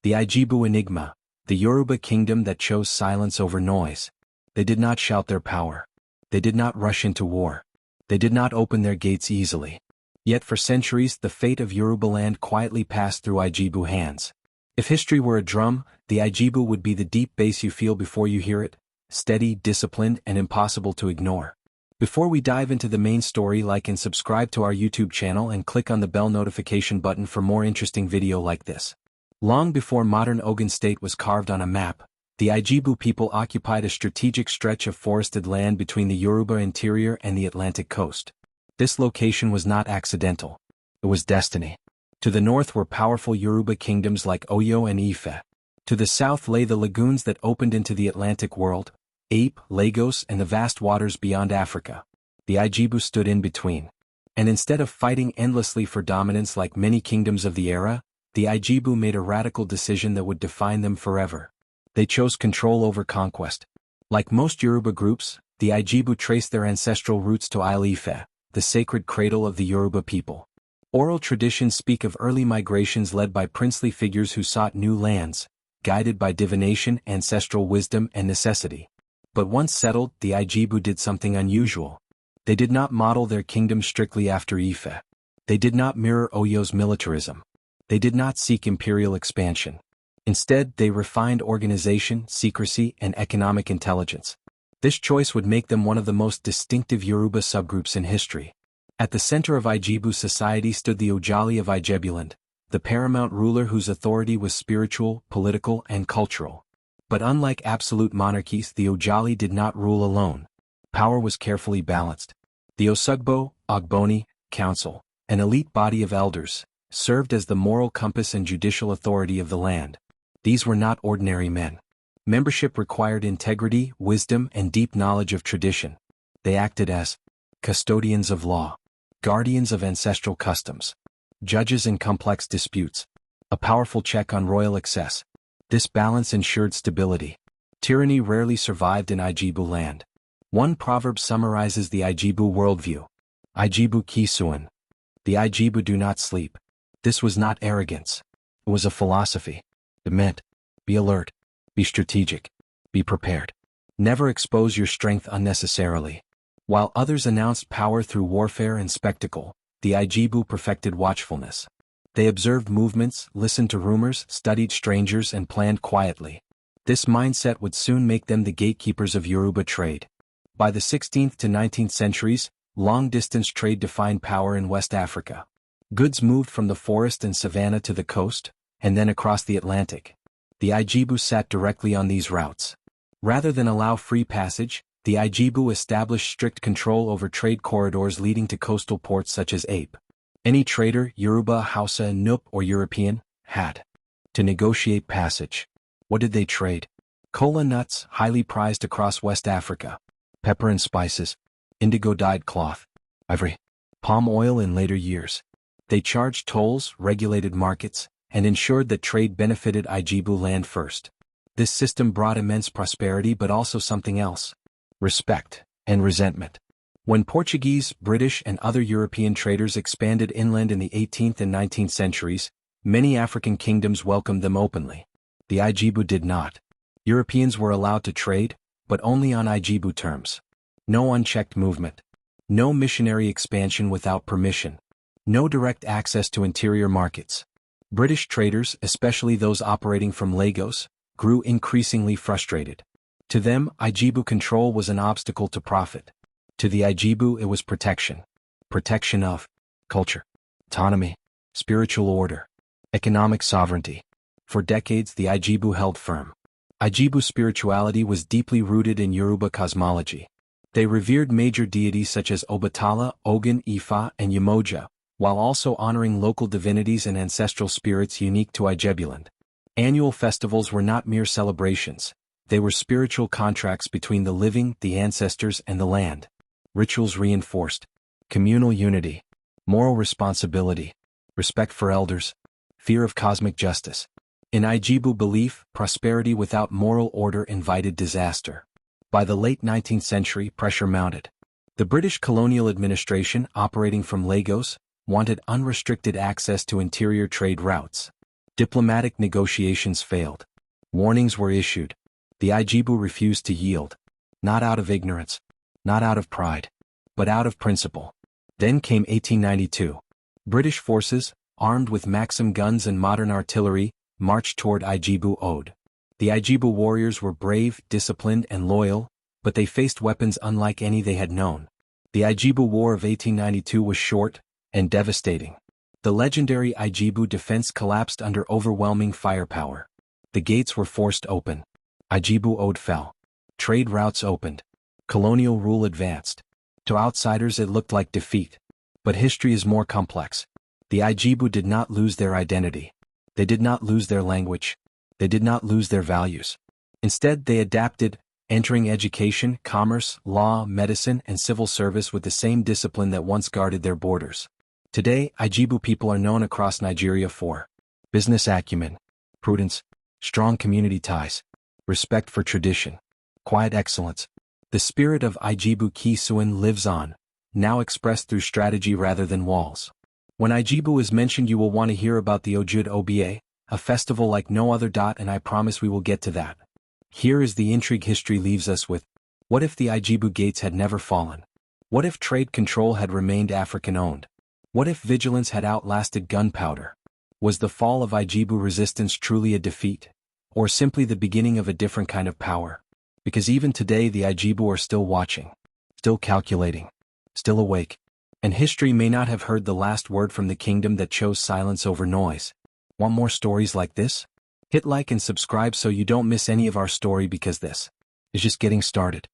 The Ijebu Enigma, the Yoruba kingdom that chose silence over noise. They did not shout their power. They did not rush into war. They did not open their gates easily. Yet for centuries the fate of Yoruba land quietly passed through Ijebu hands. If history were a drum, the Ijebu would be the deep bass you feel before you hear it, steady, disciplined, and impossible to ignore. Before we dive into the main story, like and subscribe to our YouTube channel and click on the bell notification button for more interesting video like this. Long before modern Ogun State was carved on a map, the Ijebu people occupied a strategic stretch of forested land between the Yoruba interior and the Atlantic coast. This location was not accidental. It was destiny. To the north were powerful Yoruba kingdoms like Oyo and Ife. To the south lay the lagoons that opened into the Atlantic world, Ape, Lagos, and the vast waters beyond Africa. The Ijebu stood in between. And instead of fighting endlessly for dominance like many kingdoms of the era, the Ijebu made a radical decision that would define them forever. They chose control over conquest. Like most Yoruba groups, the Ijebu traced their ancestral roots to Ile Ife, the sacred cradle of the Yoruba people. Oral traditions speak of early migrations led by princely figures who sought new lands, guided by divination, ancestral wisdom, and necessity. But once settled, the Ijebu did something unusual. They did not model their kingdom strictly after Ife. They did not mirror Oyo's militarism. They did not seek imperial expansion. Instead, they refined organization, secrecy, and economic intelligence. This choice would make them one of the most distinctive Yoruba subgroups in history. At the center of Ijebu society stood the Ojali of Ijebuland, the paramount ruler whose authority was spiritual, political, and cultural. But unlike absolute monarchies, the Ojali did not rule alone. Power was carefully balanced. The Osugbo, Ogboni, Council, an elite body of elders, served as the moral compass and judicial authority of the land. These were not ordinary men. Membership required integrity, wisdom, and deep knowledge of tradition. They acted as custodians of law, guardians of ancestral customs, judges in complex disputes, a powerful check on royal excess. This balance ensured stability. Tyranny rarely survived in Ijebu land. One proverb summarizes the Ijebu worldview. Ijebu Kisuan. The Ijebu do not sleep. This was not arrogance. It was a philosophy. It meant, be alert, be strategic, be prepared. Never expose your strength unnecessarily. While others announced power through warfare and spectacle, the Ijebu perfected watchfulness. They observed movements, listened to rumors, studied strangers, and planned quietly. This mindset would soon make them the gatekeepers of Yoruba trade. By the 16th to 19th centuries, long-distance trade defined power in West Africa. Goods moved from the forest and savanna to the coast, and then across the Atlantic. The Ijebu sat directly on these routes. Rather than allow free passage, the Ijebu established strict control over trade corridors leading to coastal ports such as Ape. Any trader, Yoruba, Hausa, Nupe, or European, had to negotiate passage. What did they trade? Kola nuts, highly prized across West Africa. Pepper and spices. Indigo-dyed cloth. Ivory. Palm oil in later years. They charged tolls, regulated markets, and ensured that trade benefited Ijebu land first. This system brought immense prosperity but also something else. Respect and resentment. When Portuguese, British, and other European traders expanded inland in the 18th and 19th centuries, many African kingdoms welcomed them openly. The Ijebu did not. Europeans were allowed to trade, but only on Ijebu terms. No unchecked movement. No missionary expansion without permission. No direct access to interior markets. British traders, especially those operating from Lagos, grew increasingly frustrated. To them, Ijebu control was an obstacle to profit. To the Ijebu, it was protection. Protection of culture, autonomy, spiritual order, economic sovereignty. For decades, the Ijebu held firm. Ijebu spirituality was deeply rooted in Yoruba cosmology. They revered major deities such as Obatala, Ogun, Ifa, and Yemoja, while also honoring local divinities and ancestral spirits unique to Ijebuland. Annual festivals were not mere celebrations. They were spiritual contracts between the living, the ancestors, and the land. Rituals reinforced communal unity, moral responsibility, respect for elders, fear of cosmic justice. In Ijebu belief, prosperity without moral order invited disaster. By the late 19th century, pressure mounted. The British colonial administration, operating from Lagos, wanted unrestricted access to interior trade routes. Diplomatic negotiations failed. Warnings were issued. The Ijebu refused to yield. Not out of ignorance, not out of pride, but out of principle. Then came 1892. British forces, armed with Maxim guns and modern artillery, marched toward Ijebu'S. The Ijebu warriors were brave, disciplined, and loyal, but they faced weapons unlike any they had known. The Ijebu War of 1892 was short and devastating. The legendary Ijebu defense collapsed under overwhelming firepower. The gates were forced open. Ijebu'S fell. Trade routes opened. Colonial rule advanced. To outsiders it looked like defeat. But history is more complex. The Ijebu did not lose their identity. They did not lose their language. They did not lose their values. Instead, they adapted, entering education, commerce, law, medicine, and civil service with the same discipline that once guarded their borders. Today, Ijebu people are known across Nigeria for business acumen, prudence, strong community ties, respect for tradition, quiet excellence. The spirit of Ijebu Kingdom lives on, now expressed through strategy rather than walls. When Ijebu is mentioned, you will want to hear about the Ijebu'S, a festival like no other. And I promise we will get to that. Here is the intrigue history leaves us with. What if the Ijebu gates had never fallen? What if trade control had remained African-owned? What if vigilance had outlasted gunpowder? Was the fall of Ijebu resistance truly a defeat? Or simply the beginning of a different kind of power? Because even today the Ijebu are still watching, still calculating, still awake. And history may not have heard the last word from the kingdom that chose silence over noise. Want more stories like this? Hit like and subscribe so you don't miss any of our story, because this is just getting started.